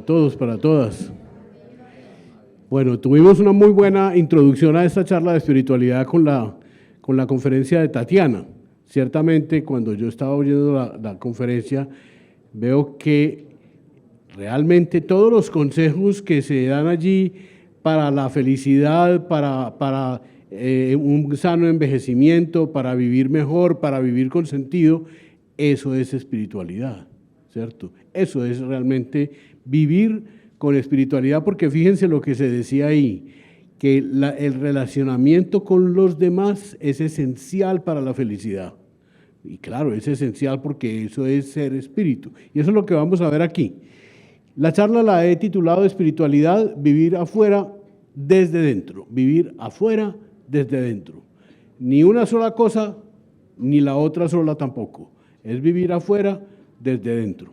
para todos, para todas. Bueno, tuvimos una muy buena introducción a esta charla de espiritualidad con la conferencia de Tatiana. Ciertamente, cuando yo estaba oyendo la conferencia, veo que realmente todos los consejos que se dan allí para la felicidad, para un sano envejecimiento, para vivir mejor, para vivir con sentido, eso es espiritualidad, ¿cierto? Eso es realmente vivir con espiritualidad, porque fíjense lo que se decía ahí, que el relacionamiento con los demás es esencial para la felicidad. Y claro, es esencial porque eso es ser espíritu. Y eso es lo que vamos a ver aquí. La charla la he titulado Espiritualidad, vivir afuera desde dentro. Vivir afuera desde dentro. Ni una sola cosa, ni la otra sola tampoco. Es vivir afuera desde dentro.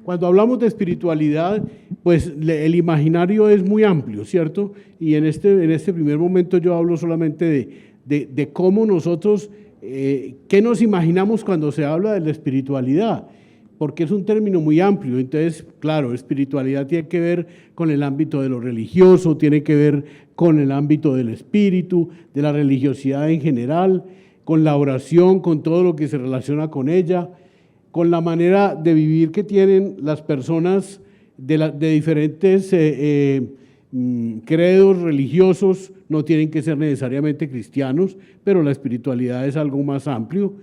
Cuando hablamos de espiritualidad, pues el imaginario es muy amplio, ¿cierto? Y en este primer momento yo hablo solamente de cómo nosotros, qué nos imaginamos cuando se habla de la espiritualidad, porque es un término muy amplio. Entonces, claro, espiritualidad tiene que ver con el ámbito de lo religioso, tiene que ver con el ámbito del espíritu, de la religiosidad en general, con la oración, con todo lo que se relaciona con ella, con la manera de vivir que tienen las personas de diferentes credos religiosos. No tienen que ser necesariamente cristianos, pero la espiritualidad es algo más amplio.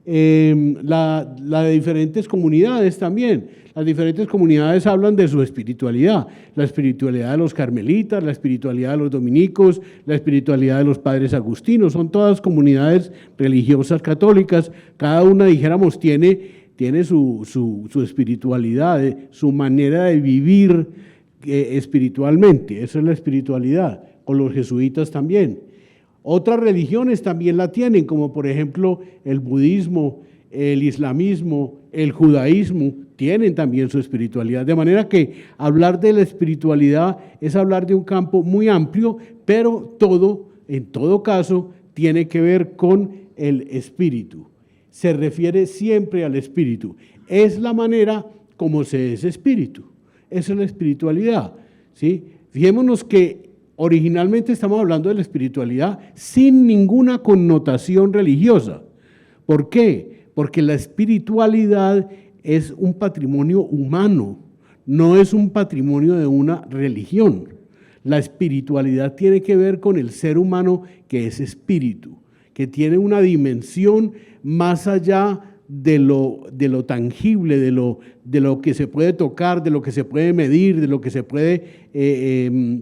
La de diferentes comunidades también. Las diferentes comunidades hablan de su espiritualidad. La espiritualidad de los carmelitas, la espiritualidad de los dominicos, la espiritualidad de los padres agustinos. Son todas comunidades religiosas católicas. Cada una, dijéramos, tiene su espiritualidad, su manera de vivir espiritualmente. Esa es la espiritualidad. Con los jesuitas también. Otras religiones también la tienen, como por ejemplo el budismo, el islamismo, el judaísmo, tienen también su espiritualidad. De manera que hablar de la espiritualidad es hablar de un campo muy amplio, pero en todo caso, tiene que ver con el espíritu. Se refiere siempre al espíritu. Es la manera como se es espíritu. Esa es la espiritualidad, ¿sí? Fijémonos que originalmente estamos hablando de la espiritualidad sin ninguna connotación religiosa. ¿Por qué? Porque la espiritualidad es un patrimonio humano, no es un patrimonio de una religión. La espiritualidad tiene que ver con el ser humano que es espíritu, que tiene una dimensión más allá de lo tangible, de lo que se puede tocar, de lo que se puede medir, de lo que se puede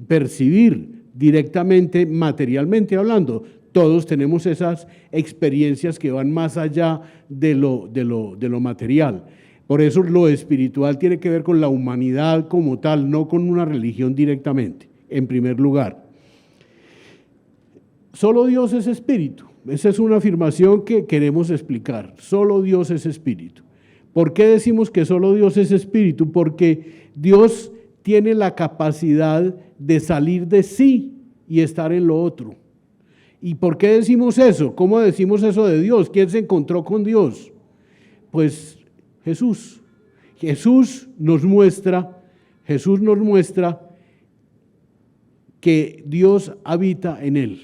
percibir directamente, materialmente hablando. Todos tenemos esas experiencias que van más allá de lo material. Por eso lo espiritual tiene que ver con la humanidad como tal, no con una religión directamente, en primer lugar. Solo Dios es espíritu. Esa es una afirmación que queremos explicar. Solo Dios es espíritu. ¿Por qué decimos que solo Dios es espíritu? Porque Dios tiene la capacidad de salir de sí y estar en lo otro. ¿Y por qué decimos eso? ¿Cómo decimos eso de Dios? ¿Quién se encontró con Dios? Pues Jesús. Jesús nos muestra que Dios habita en él.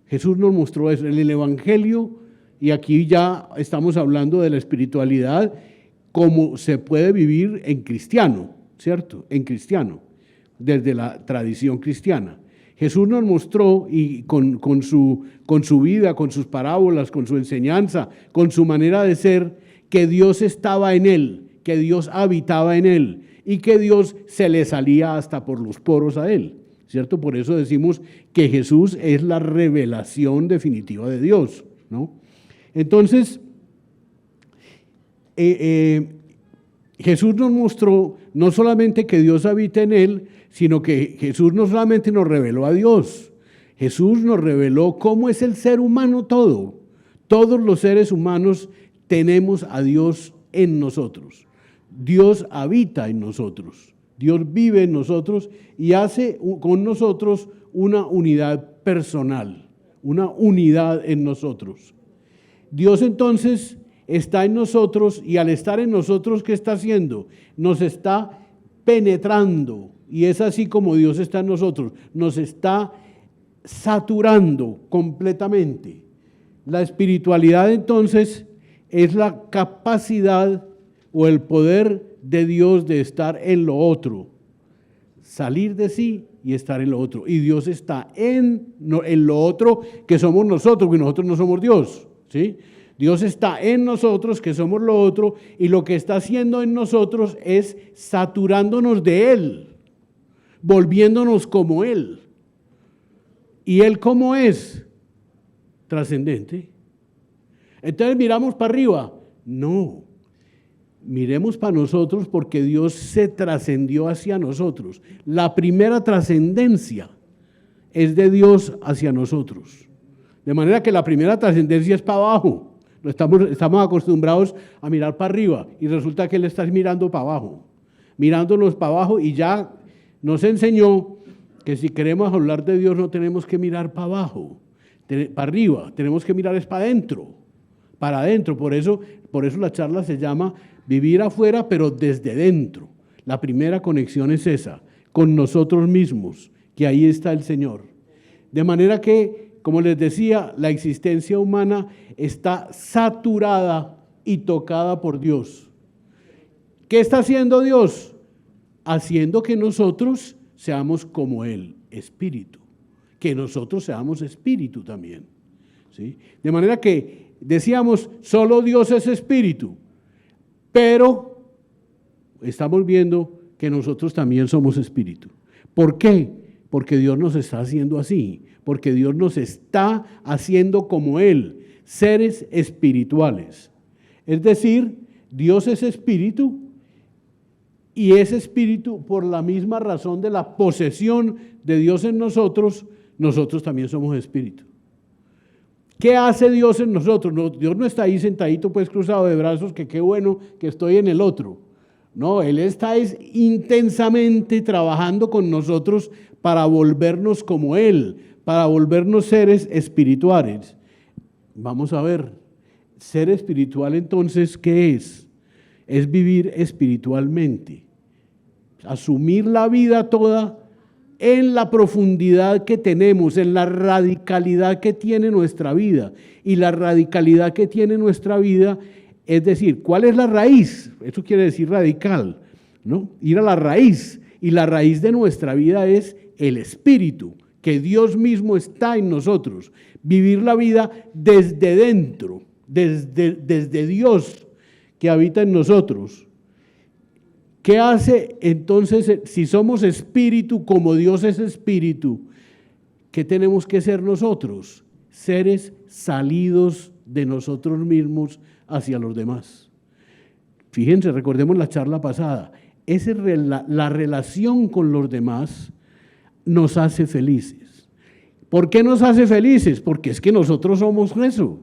Jesús nos mostró eso en el Evangelio, y aquí ya estamos hablando de la espiritualidad como se puede vivir en cristiano, ¿cierto? En cristiano, desde la tradición cristiana. Jesús nos mostró, y con su vida, con sus parábolas, con su enseñanza, con su manera de ser, que Dios estaba en él, que Dios habitaba en él y que Dios se le salía hasta por los poros a él, ¿cierto? Por eso decimos que Jesús es la revelación definitiva de Dios, ¿no? Entonces, Jesús nos mostró no solamente que Dios habita en él, sino que Jesús no solamente nos reveló a Dios, Jesús nos reveló cómo es el ser humano todo. Todos los seres humanos tenemos a Dios en nosotros. Dios habita en nosotros. Dios vive en nosotros y hace con nosotros una unidad personal, una unidad en nosotros. Dios entonces está en nosotros y al estar en nosotros, ¿qué está haciendo? Nos está penetrando y es así como Dios está en nosotros, nos está saturando completamente. La espiritualidad entonces es la capacidad o el poder de Dios de estar en lo otro, salir de sí y estar en lo otro. Y Dios está en lo otro que somos nosotros, porque nosotros no somos Dios, ¿sí? Dios está en nosotros, que somos lo otro, y lo que está haciendo en nosotros es saturándonos de Él, volviéndonos como Él. ¿Y Él cómo es? Trascendente. Entonces miramos para arriba. No, miremos para nosotros porque Dios se trascendió hacia nosotros. La primera trascendencia es de Dios hacia nosotros. De manera que la primera trascendencia es para abajo. Estamos acostumbrados a mirar para arriba y resulta que Él está mirando para abajo, mirándonos para abajo, y ya nos enseñó que si queremos hablar de Dios no tenemos que mirar para abajo, para arriba, tenemos que mirar es para adentro, para adentro. Por eso la charla se llama Vivir afuera pero desde dentro. La primera conexión es esa, con nosotros mismos, que ahí está el Señor. De manera que, como les decía, la existencia humana está saturada y tocada por Dios. ¿Qué está haciendo Dios? Haciendo que nosotros seamos como Él, espíritu. Que nosotros seamos espíritu también, ¿sí? De manera que decíamos, solo Dios es espíritu, pero estamos viendo que nosotros también somos espíritu. ¿Por qué? Porque Dios nos está haciendo así, porque Dios nos está haciendo como Él, seres espirituales. Es decir, Dios es espíritu y es espíritu por la misma razón de la posesión de Dios en nosotros, nosotros también somos espíritu. ¿Qué hace Dios en nosotros? No, Dios no está ahí sentadito pues cruzado de brazos, que qué bueno que estoy en el otro. No, Él está intensamente trabajando con nosotros para volvernos como Él, para volvernos seres espirituales. Vamos a ver, ser espiritual entonces, ¿qué es? Es vivir espiritualmente, asumir la vida toda en la profundidad que tenemos, en la radicalidad que tiene nuestra vida. Y la radicalidad que tiene nuestra vida, es decir, ¿cuál es la raíz? Eso quiere decir radical, ¿no? Ir a la raíz. Y la raíz de nuestra vida es el espíritu, que Dios mismo está en nosotros. Vivir la vida desde dentro, desde Dios que habita en nosotros. ¿Qué hace entonces si somos espíritu como Dios es espíritu? ¿Qué tenemos que ser nosotros? Seres salidos de nosotros mismos hacia los demás. Fíjense, recordemos la charla pasada. La relación con los demás nos hace felices. ¿Por qué nos hace felices? Porque es que nosotros somos eso.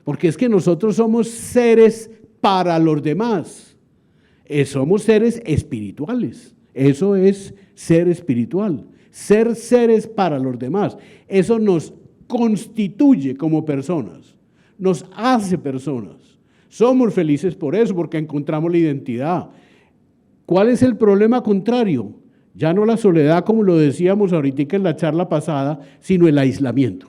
Porque es que nosotros somos seres para los demás. Somos seres espirituales. Eso es ser espiritual. Ser seres para los demás. Eso nos constituye como personas. Nos hace personas. Somos felices por eso, porque encontramos la identidad. ¿Cuál es el problema contrario? Ya no la soledad, como lo decíamos ahorita en la charla pasada, sino el aislamiento.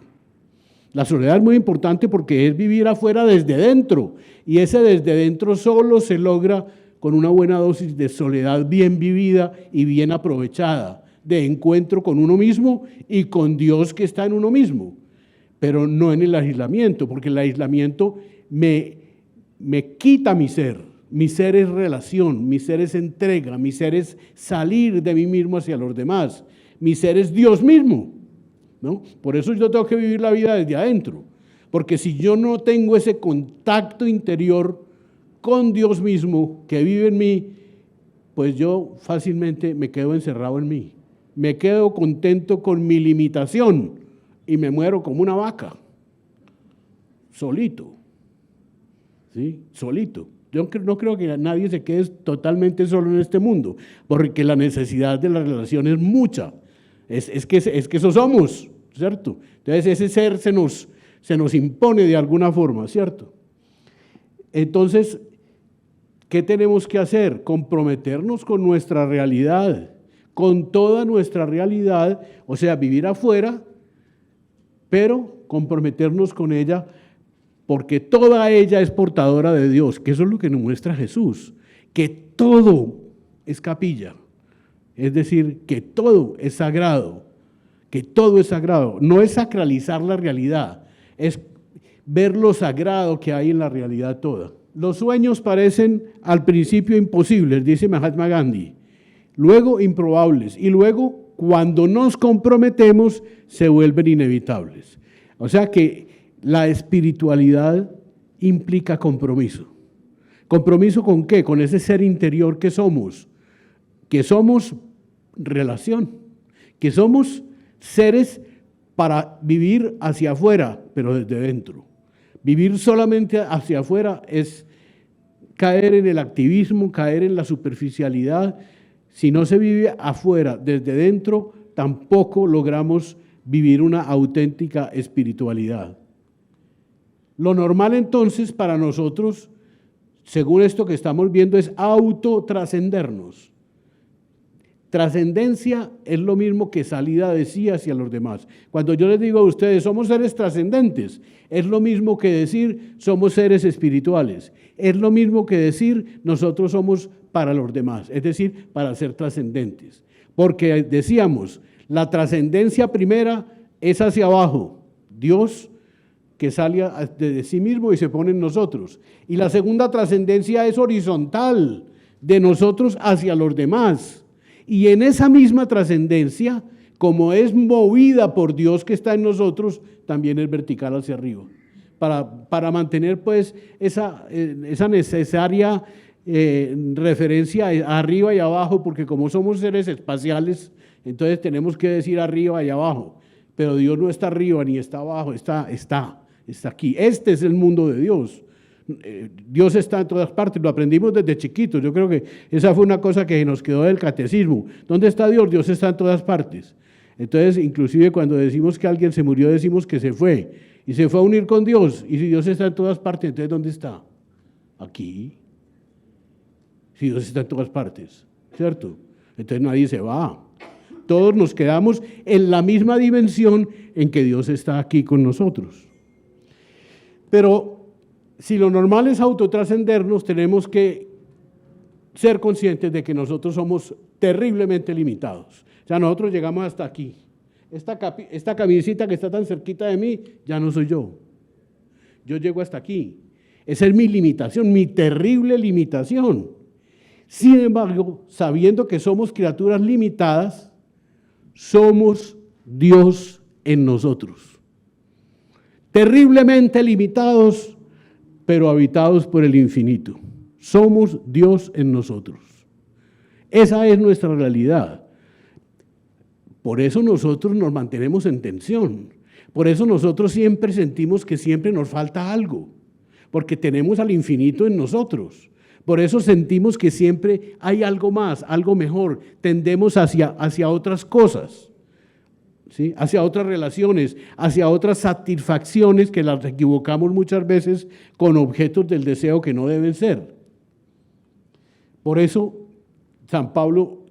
La soledad es muy importante porque es vivir afuera desde dentro, y ese desde dentro solo se logra con una buena dosis de soledad bien vivida y bien aprovechada, de encuentro con uno mismo y con Dios que está en uno mismo, pero no en el aislamiento, porque el aislamiento me quita mi ser. Mi ser es relación, mi ser es entrega, mi ser es salir de mí mismo hacia los demás, mi ser es Dios mismo, ¿no? Por eso yo tengo que vivir la vida desde adentro, porque si yo no tengo ese contacto interior con Dios mismo que vive en mí, pues yo fácilmente me quedo encerrado en mí, me quedo contento con mi limitación y me muero como una vaca, solito, ¿sí? Solito. Yo no creo que nadie se quede totalmente solo en este mundo, porque la necesidad de la relación es mucha. Es que eso somos, ¿cierto? Entonces ese ser se nos impone de alguna forma, ¿cierto? Entonces, ¿qué tenemos que hacer? Comprometernos con nuestra realidad, con toda nuestra realidad, o sea, vivir afuera, pero comprometernos con ella, porque toda ella es portadora de Dios, que eso es lo que nos muestra Jesús, que todo es capilla, es decir, que todo es sagrado, que todo es sagrado. No es sacralizar la realidad, es ver lo sagrado que hay en la realidad toda. Los sueños parecen al principio imposibles, dice Mahatma Gandhi, luego improbables y luego cuando nos comprometemos se vuelven inevitables. O sea que la espiritualidad implica compromiso. ¿Compromiso con qué? Con ese ser interior que somos relación, que somos seres para vivir hacia afuera, pero desde dentro. Vivir solamente hacia afuera es caer en el activismo, caer en la superficialidad. Si no se vive afuera, desde dentro, tampoco logramos vivir una auténtica espiritualidad. Lo normal entonces para nosotros, según esto que estamos viendo, es autotrascendernos. Trascendencia es lo mismo que salida de sí hacia los demás. Cuando yo les digo a ustedes, somos seres trascendentes, es lo mismo que decir, somos seres espirituales. Es lo mismo que decir, nosotros somos para los demás, es decir, para ser trascendentes. Porque decíamos, la trascendencia primera es hacia abajo, Dios que sale de sí mismo y se pone en nosotros. Y la segunda trascendencia es horizontal, de nosotros hacia los demás. Y en esa misma trascendencia, como es movida por Dios que está en nosotros, también es vertical hacia arriba. Para mantener pues esa necesaria referencia arriba y abajo, porque como somos seres espaciales, entonces tenemos que decir arriba y abajo. Pero Dios no está arriba ni está abajo, está aquí. Este es el mundo de Dios. Dios está en todas partes, lo aprendimos desde chiquitos. Yo creo que esa fue una cosa que nos quedó del catecismo. ¿Dónde está Dios? Dios está en todas partes. Entonces, inclusive cuando decimos que alguien se murió, decimos que se fue. Y se fue a unir con Dios. Y si Dios está en todas partes, entonces ¿dónde está? Aquí. Si Dios está en todas partes, ¿cierto? Entonces nadie se va. Todos nos quedamos en la misma dimensión en que Dios está aquí con nosotros. Pero si lo normal es autotrascendernos, tenemos que ser conscientes de que nosotros somos terriblemente limitados. O sea, nosotros llegamos hasta aquí. Esta camisita que está tan cerquita de mí, ya no soy yo. Yo llego hasta aquí. Esa es mi limitación, mi terrible limitación. Sin embargo, sabiendo que somos criaturas limitadas, somos Dios en nosotros. Terriblemente limitados, pero habitados por el infinito. Somos Dios en nosotros. Esa es nuestra realidad. Por eso nosotros nos mantenemos en tensión. Por eso nosotros siempre sentimos que siempre nos falta algo, porque tenemos al infinito en nosotros. Por eso sentimos que siempre hay algo más, algo mejor. Tendemos hacia otras cosas. ¿Sí? Hacia otras relaciones, hacia otras satisfacciones que las equivocamos muchas veces con objetos del deseo que no deben ser. Por eso San Pablo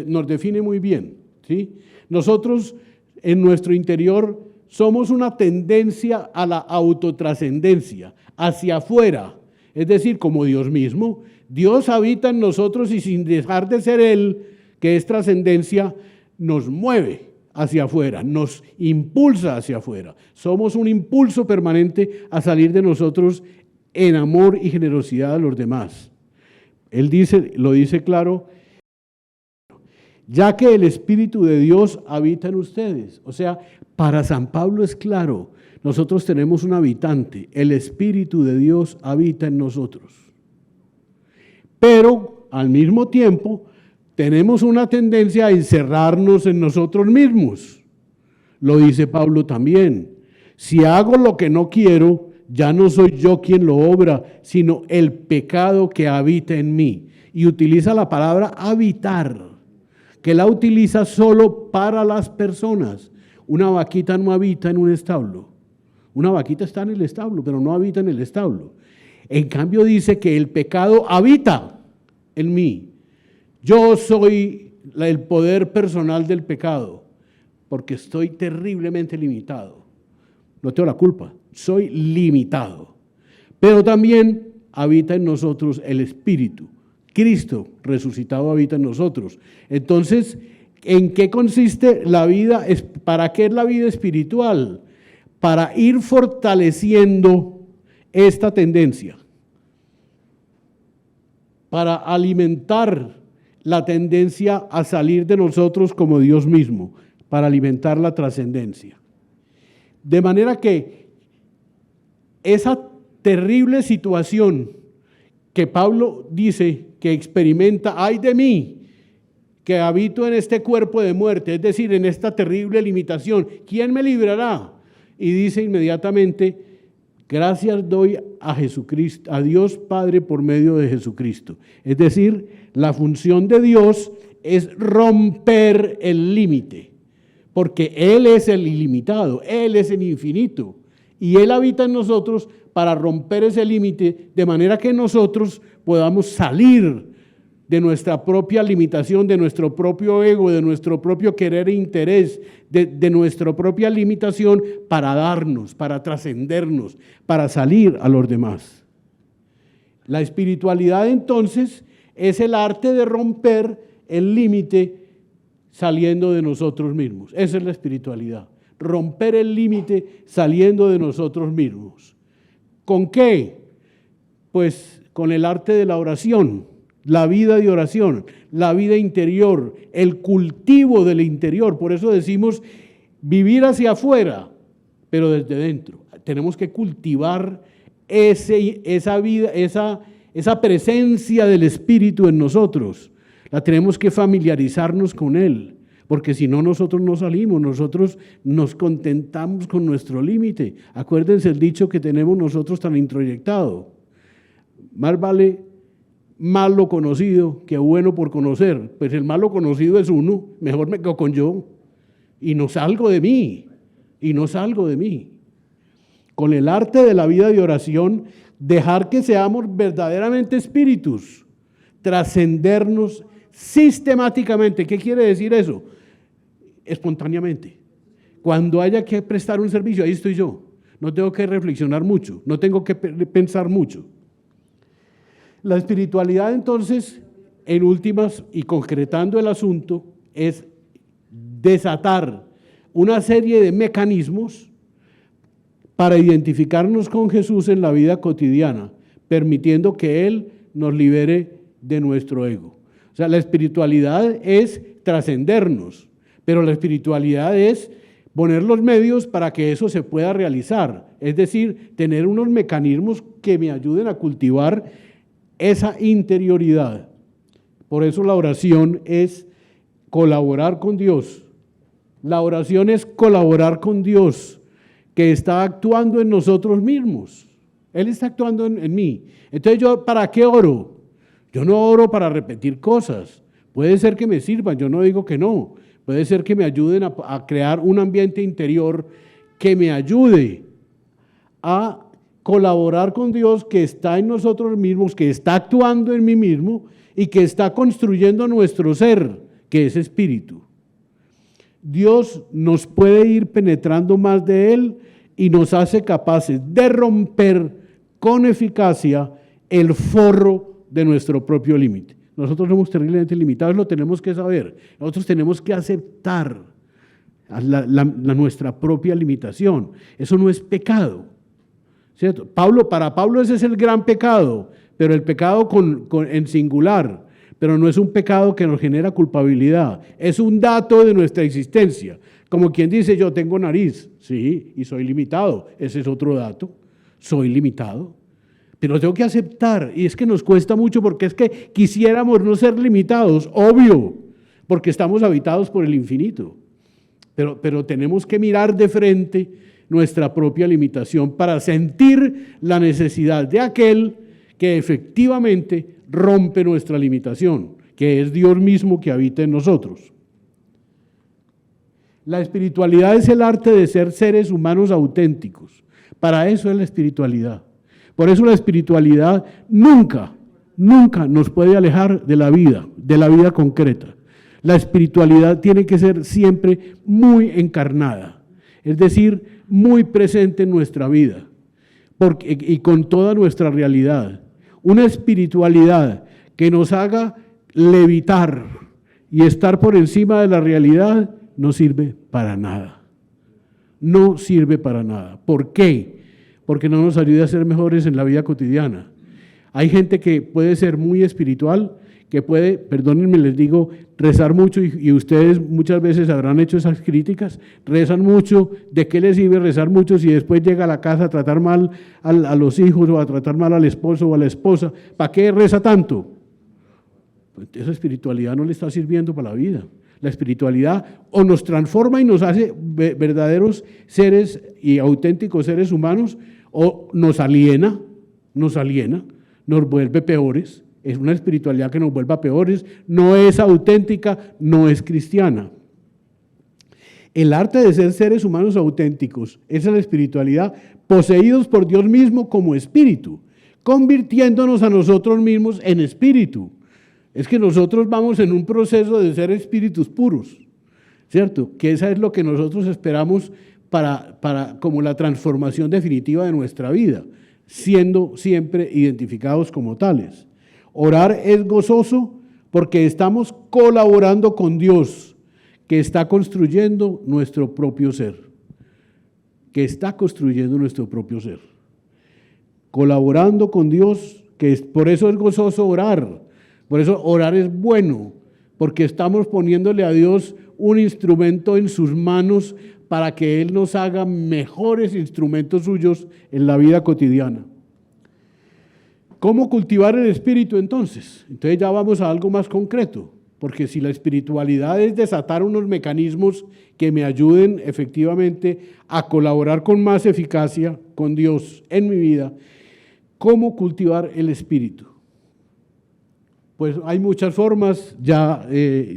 nos define muy bien, ¿sí? Nosotros en nuestro interior somos una tendencia a la autotrascendencia, hacia afuera, es decir, como Dios mismo. Dios habita en nosotros y sin dejar de ser Él, que es trascendencia, nos mueve hacia afuera, nos impulsa hacia afuera. Somos un impulso permanente a salir de nosotros en amor y generosidad a los demás. Él lo dice claro, ya que el Espíritu de Dios habita en ustedes. O sea, para San Pablo es claro, nosotros tenemos un habitante, el Espíritu de Dios habita en nosotros. Pero al mismo tiempo, tenemos una tendencia a encerrarnos en nosotros mismos. Lo dice Pablo también. Si hago lo que no quiero, ya no soy yo quien lo obra, sino el pecado que habita en mí. Y utiliza la palabra habitar, que la utiliza solo para las personas. Una vaquita no habita en un establo. Una vaquita está en el establo, pero no habita en el establo. En cambio dice que el pecado habita en mí. Yo soy el poder personal del pecado, porque estoy terriblemente limitado. No tengo la culpa, soy limitado. Pero también habita en nosotros el Espíritu. Cristo resucitado habita en nosotros. Entonces, ¿en qué consiste la vida? ¿Para qué es la vida espiritual? Para ir fortaleciendo esta tendencia, para alimentar la tendencia a salir de nosotros como Dios mismo, para alimentar la trascendencia. De manera que esa terrible situación que Pablo dice que experimenta, ay de mí, que habito en este cuerpo de muerte, es decir, en esta terrible limitación, ¿quién me librará? Y dice inmediatamente, gracias doy a Jesucristo, a Dios Padre por medio de Jesucristo. Es decir, la función de Dios es romper el límite, porque Él es el ilimitado, Él es el infinito, y Él habita en nosotros para romper ese límite, de manera que nosotros podamos salir de nuestra propia limitación, de nuestro propio ego, de nuestro propio querer e interés, de nuestra propia limitación, para darnos, para trascendernos, para salir a los demás. La espiritualidad entonces es el arte de romper el límite saliendo de nosotros mismos. Esa es la espiritualidad, romper el límite saliendo de nosotros mismos. ¿Con qué? Pues con el arte de la oración. La vida de oración, la vida interior, el cultivo del interior. Por eso decimos vivir hacia afuera, pero desde dentro. Tenemos que cultivar esa vida, esa presencia del Espíritu en nosotros. La tenemos que familiarizarnos con Él, porque si no nosotros no salimos, nosotros nos contentamos con nuestro límite. Acuérdense el dicho que tenemos nosotros tan introyectado. Más vale malo conocido que bueno por conocer. Pues el malo conocido es uno, mejor me quedo con yo y no salgo de mí, Con el arte de la vida de oración, dejar que seamos verdaderamente espíritus, trascendernos sistemáticamente. ¿Qué quiere decir eso? Espontáneamente. Cuando haya que prestar un servicio, ahí estoy yo. No tengo que reflexionar mucho, no tengo que pensar mucho. La espiritualidad entonces, en últimas y concretando el asunto, es desatar una serie de mecanismos para identificarnos con Jesús en la vida cotidiana, permitiendo que Él nos libere de nuestro ego. O sea, la espiritualidad es trascendernos, pero la espiritualidad es poner los medios para que eso se pueda realizar, es decir, tener unos mecanismos que me ayuden a cultivar esa interioridad. Por eso la oración es colaborar con Dios. La oración es colaborar con Dios, que está actuando en nosotros mismos. Él está actuando en mí. Entonces, ¿yo para qué oro? Yo no oro para repetir cosas. Puede ser que me sirvan, yo no digo que no. Puede ser que me ayuden a crear un ambiente interior que me ayude a colaborar con Dios, que está en nosotros mismos, que está actuando en mí mismo y que está construyendo nuestro ser, que es espíritu. Dios nos puede ir penetrando más de Él y nos hace capaces de romper con eficacia el forro de nuestro propio límite. Nosotros somos terriblemente limitados, lo tenemos que saber. Nosotros tenemos que aceptar nuestra propia limitación. Eso no es pecado, ¿cierto? Para Pablo ese es el gran pecado, pero el pecado en singular, pero no es un pecado que nos genera culpabilidad, es un dato de nuestra existencia. Como quien dice, yo tengo nariz, sí, y soy limitado, ese es otro dato, soy limitado, pero tengo que aceptar, y es que nos cuesta mucho porque es que quisiéramos no ser limitados, obvio, porque estamos habitados por el infinito, pero tenemos que mirar de frente nuestra propia limitación para sentir la necesidad de aquel que efectivamente rompe nuestra limitación, que es Dios mismo que habita en nosotros. La espiritualidad es el arte de ser seres humanos auténticos. Para eso es la espiritualidad. Por eso la espiritualidad nunca nos puede alejar de la vida concreta. La espiritualidad tiene que ser siempre muy encarnada, es decir, muy presente en nuestra vida y con toda nuestra realidad. Una espiritualidad que nos haga levitar y estar por encima de la realidad no sirve para nada. No sirve para nada. ¿Por qué? Porque no nos ayuda a ser mejores en la vida cotidiana. Hay gente que puede ser muy espiritual, que puede, perdónenme, les digo, rezar mucho, y ustedes muchas veces habrán hecho esas críticas, rezan mucho. ¿De qué les sirve rezar mucho si después llega a la casa a tratar mal a los hijos o a tratar mal al esposo o a la esposa? ¿Para qué reza tanto? Pues esa espiritualidad no le está sirviendo para la vida. La espiritualidad o nos transforma y nos hace verdaderos seres y auténticos seres humanos, o nos aliena, nos vuelve peores. Es una espiritualidad que nos vuelva peores, no es auténtica, no es cristiana. El arte de ser seres humanos auténticos, esa es la espiritualidad, poseídos por Dios mismo como espíritu, convirtiéndonos a nosotros mismos en espíritu. Es que nosotros vamos en un proceso de ser espíritus puros, ¿cierto? Que esa es lo que nosotros esperamos para como la transformación definitiva de nuestra vida, siendo siempre identificados como tales. Orar es gozoso porque estamos colaborando con Dios, que está construyendo nuestro propio ser. Colaborando con Dios, por eso es gozoso orar. Por eso orar es bueno, porque estamos poniéndole a Dios un instrumento en sus manos para que Él nos haga mejores instrumentos suyos en la vida cotidiana. ¿Cómo cultivar el espíritu entonces? Entonces ya vamos a algo más concreto, porque si la espiritualidad es desatar unos mecanismos que me ayuden efectivamente a colaborar con más eficacia con Dios en mi vida, ¿cómo cultivar el espíritu? Pues hay muchas formas, ya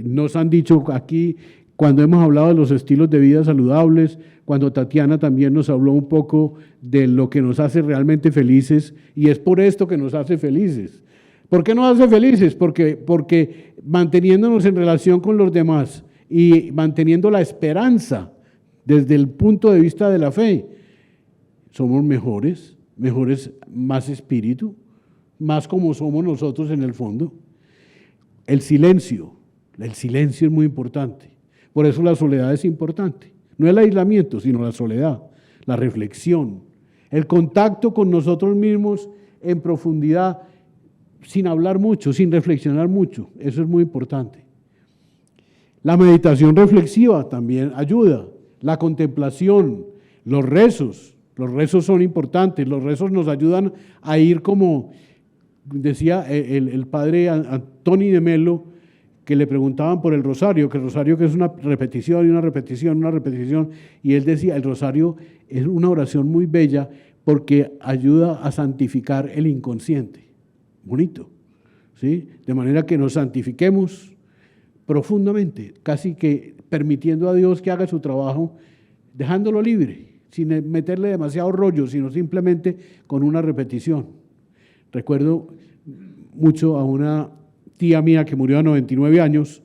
nos han dicho aquí cuando hemos hablado de los estilos de vida saludables, cuando Tatiana también nos habló un poco de lo que nos hace realmente felices, y es por esto que nos hace felices. ¿Por qué nos hace felices? Porque manteniéndonos en relación con los demás y manteniendo la esperanza desde el punto de vista de la fe, somos mejores, más espíritu, más como somos nosotros en el fondo. El silencio es muy importante. Por eso la soledad es importante. No el aislamiento, sino la soledad, la reflexión, el contacto con nosotros mismos en profundidad, sin hablar mucho, sin reflexionar mucho. Eso es muy importante. La meditación reflexiva también ayuda. La contemplación, los rezos son importantes. Los rezos nos ayudan a ir como decía el padre Antoni de Melo, que le preguntaban por el rosario, que es una repetición y una repetición, y él decía, el rosario es una oración muy bella porque ayuda a santificar el inconsciente. Bonito, ¿sí? De manera que nos santifiquemos profundamente, casi que permitiendo a Dios que haga su trabajo, dejándolo libre, sin meterle demasiado rollo, sino simplemente con una repetición. Recuerdo mucho a una tía mía que murió a 99 años,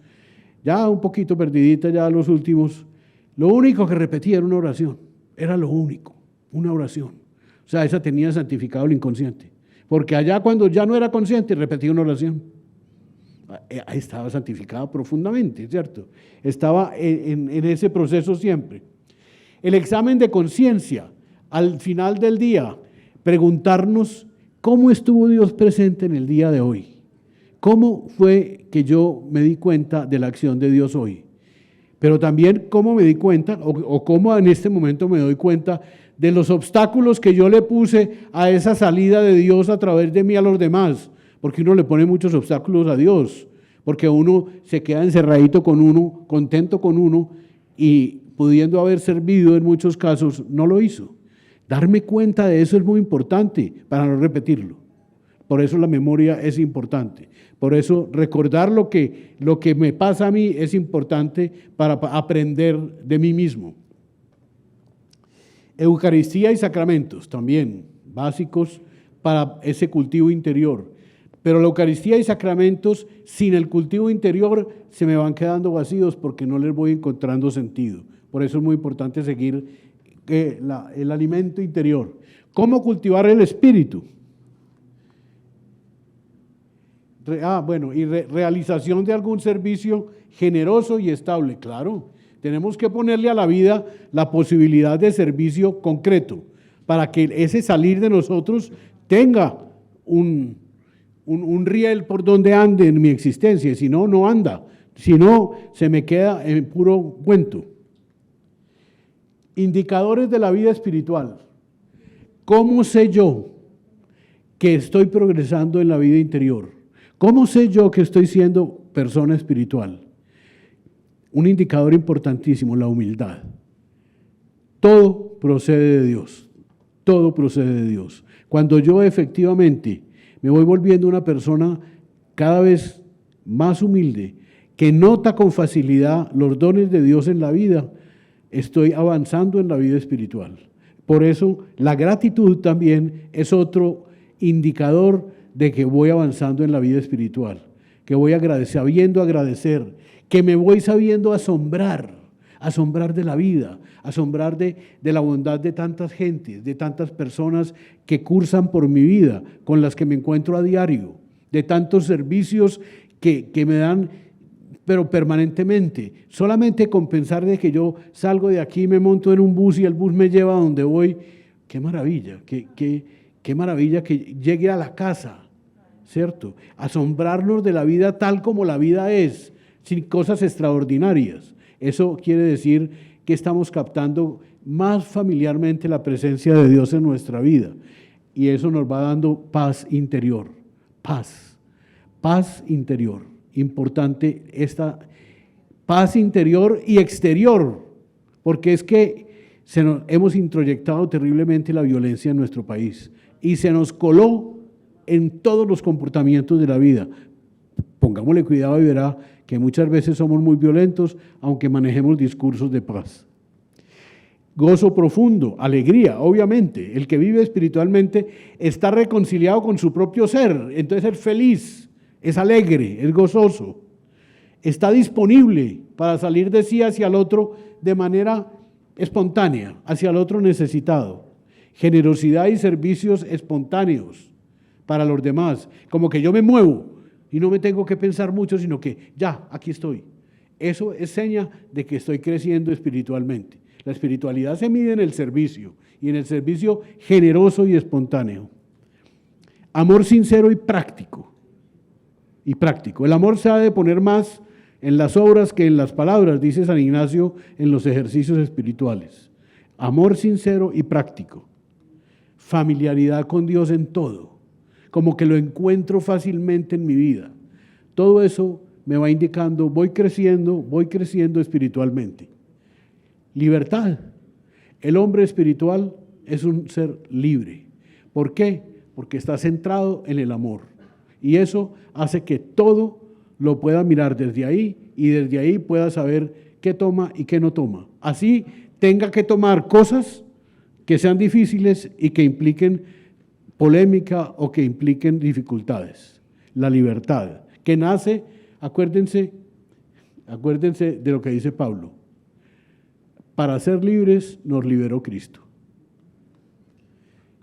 ya un poquito perdidita, ya a los últimos. Lo único que repetía era una oración, era lo único, una oración. O sea, esa tenía santificado el inconsciente, porque allá cuando ya no era consciente repetía una oración. Ahí estaba santificado profundamente, ¿cierto? Estaba en ese proceso siempre. El examen de conciencia, al final del día, preguntarnos cómo estuvo Dios presente en el día de hoy. ¿Cómo fue que yo me di cuenta de la acción de Dios hoy? Pero también cómo me di cuenta o cómo en este momento me doy cuenta de los obstáculos que yo le puse a esa salida de Dios a través de mí a los demás. Porque uno le pone muchos obstáculos a Dios, porque uno se queda encerradito con uno, contento con uno, y pudiendo haber servido en muchos casos, no lo hizo. Darme cuenta de eso es muy importante para no repetirlo. Por eso la memoria es importante. Por eso recordar lo que me pasa a mí es importante para aprender de mí mismo. Eucaristía y sacramentos también básicos para ese cultivo interior. Pero la Eucaristía y sacramentos, sin el cultivo interior, se me van quedando vacíos porque no les voy encontrando sentido. Por eso es muy importante seguir el alimento interior. ¿Cómo cultivar el espíritu? Realización de algún servicio generoso y estable. Claro, tenemos que ponerle a la vida la posibilidad de servicio concreto para que ese salir de nosotros tenga un riel por donde ande en mi existencia. Si no, no anda. Si no, se me queda en puro cuento. Indicadores de la vida espiritual. ¿Cómo sé yo que estoy progresando en la vida interior? ¿Cómo sé yo que estoy siendo persona espiritual? Un indicador importantísimo, la humildad. Todo procede de Dios. Todo procede de Dios. Cuando yo efectivamente me voy volviendo una persona cada vez más humilde, que nota con facilidad los dones de Dios en la vida, estoy avanzando en la vida espiritual. Por eso la gratitud también es otro indicador de que voy avanzando en la vida espiritual, que voy sabiendo agradecer, que me voy sabiendo asombrar de la vida, asombrar de la bondad de tantas gentes, de tantas personas que cursan por mi vida, con las que me encuentro a diario, de tantos servicios que me dan, pero permanentemente. Solamente con pensar de que yo salgo de aquí, me monto en un bus y el bus me lleva a donde voy, qué maravilla, qué maravilla que llegue a la casa, ¿cierto? Asombrarnos de la vida tal como la vida es, sin cosas extraordinarias. Eso quiere decir que estamos captando más familiarmente la presencia de Dios en nuestra vida. Y eso nos va dando paz interior. Paz interior. Importante esta paz interior y exterior, porque es que hemos introyectado terriblemente la violencia en nuestro país y se nos coló en todos los comportamientos de la vida. Pongámosle cuidado y verá que muchas veces somos muy violentos, aunque manejemos discursos de paz. Gozo profundo, alegría, obviamente. El que vive espiritualmente está reconciliado con su propio ser, entonces es feliz, es alegre, es gozoso. Está disponible para salir de sí hacia el otro de manera espontánea, hacia el otro necesitado. Generosidad y servicios espontáneos para los demás, como que yo me muevo y no me tengo que pensar mucho, sino que ya, aquí estoy. Eso es seña de que estoy creciendo espiritualmente. La espiritualidad se mide en el servicio, y en el servicio generoso y espontáneo. Amor sincero y práctico. El amor se ha de poner más en las obras que en las palabras, dice San Ignacio en los ejercicios espirituales. Amor sincero y práctico. Familiaridad con Dios en todo, como que lo encuentro fácilmente en mi vida. Todo eso me va indicando, voy creciendo espiritualmente. Libertad. El hombre espiritual es un ser libre. ¿Por qué? Porque está centrado en el amor. Y eso hace que todo lo pueda mirar desde ahí y desde ahí pueda saber qué toma y qué no toma. Así tenga que tomar cosas que sean difíciles y que impliquen polémica o que impliquen dificultades. La libertad, que nace, acuérdense de lo que dice Pablo. Para ser libres nos liberó Cristo.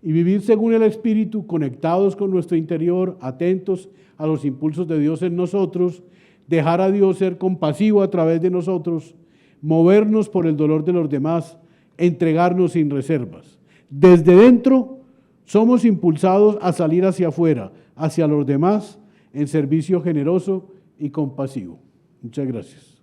Y vivir según el Espíritu, conectados con nuestro interior, atentos a los impulsos de Dios en nosotros, dejar a Dios ser compasivo a través de nosotros, movernos por el dolor de los demás, entregarnos sin reservas. Desde dentro somos impulsados a salir hacia afuera, hacia los demás, en servicio generoso y compasivo. Muchas gracias.